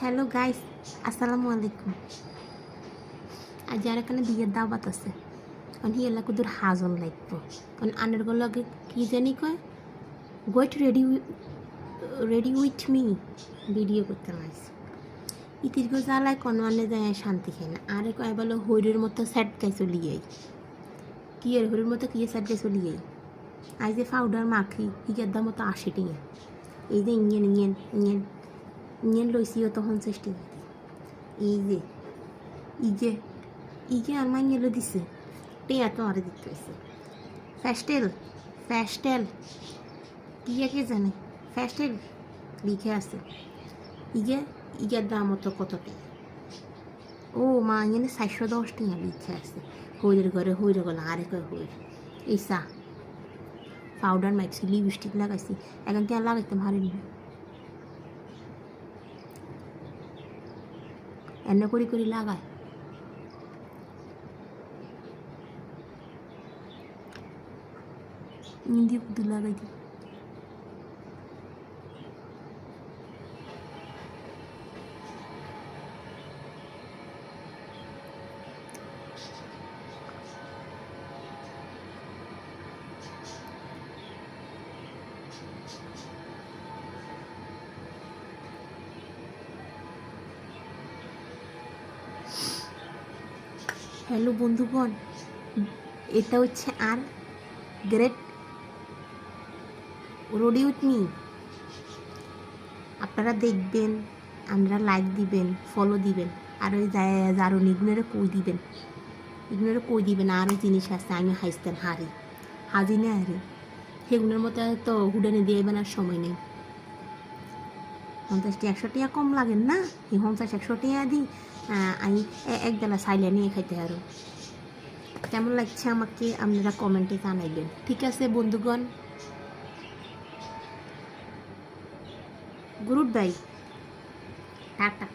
Hello guys, আসসালামু আলাইকুম। আজ যার এখানে বিয়ের দাওয়াত আছে, কারণ হি এলাকা তোর হাজন লাগবো, কারণ আনের লগে কি জানি কয় গোয়েট রেডি উইথ মি ভিডিও করতে লাগছে। ইতির গো জ্বালায় কোনো আনে যায় শান্তি খায় না। আরে কয় বলো হইরের মতো স্যাট গাই চলি যাই, কি এর হইরের মতো কি স্যাট গাই চলি যাই। আজ যে পাউডার মাখি হিগের দাম মতো 80 টাকা। এই যে ইঞ্জেন লইছিও তখন 50 টাকা। এই যে ইগে ইগে আর মাইনেলো দিছে টিয়া তো আরে দিতে হয়েছে। ফ্যাস্টেল কি কে জানে, ফ্যাস্টেল লিখে আছে। ইগের দাম তো কত টাকা? ও মা এখানে 410 টাকা লিখে আছে। হইরের ঘরে হইরে গেল আরে কয় হইর এই চা পাউডার মাখছি, লিপস্টিক লাগাইছি, এখন টিয়া লাগাইতে পারিনি। এনে করি লাগায় ইন্দি পুতু লাগাই দি। হ্যালো বন্ধুগণ, এটা হচ্ছে আর গ্রেট রোডি উইথ মি। আপনারা দেখবেন, আপনারা লাইক দিবেন, ফলো দিবেন, আর ওই যারো ইগনোরে কই দিবেন। আরও জিনিস আছে আমি হাসতেন হাজি না হারি সেগুলোর মতো তো হুডানে দিয়ে বেনার সময় নেই। 50 100 টাকা কম লাগেন না? এই 50 100 টাকা দিই আমি একবেলা সাইলে নিয়ে খাইতে আরও। কেমন লাগছে আমাকে আপনারা কমেন্টে জানাইবেন। ঠিক আছে বন্ধুগণ, গুড বাই, টাটা।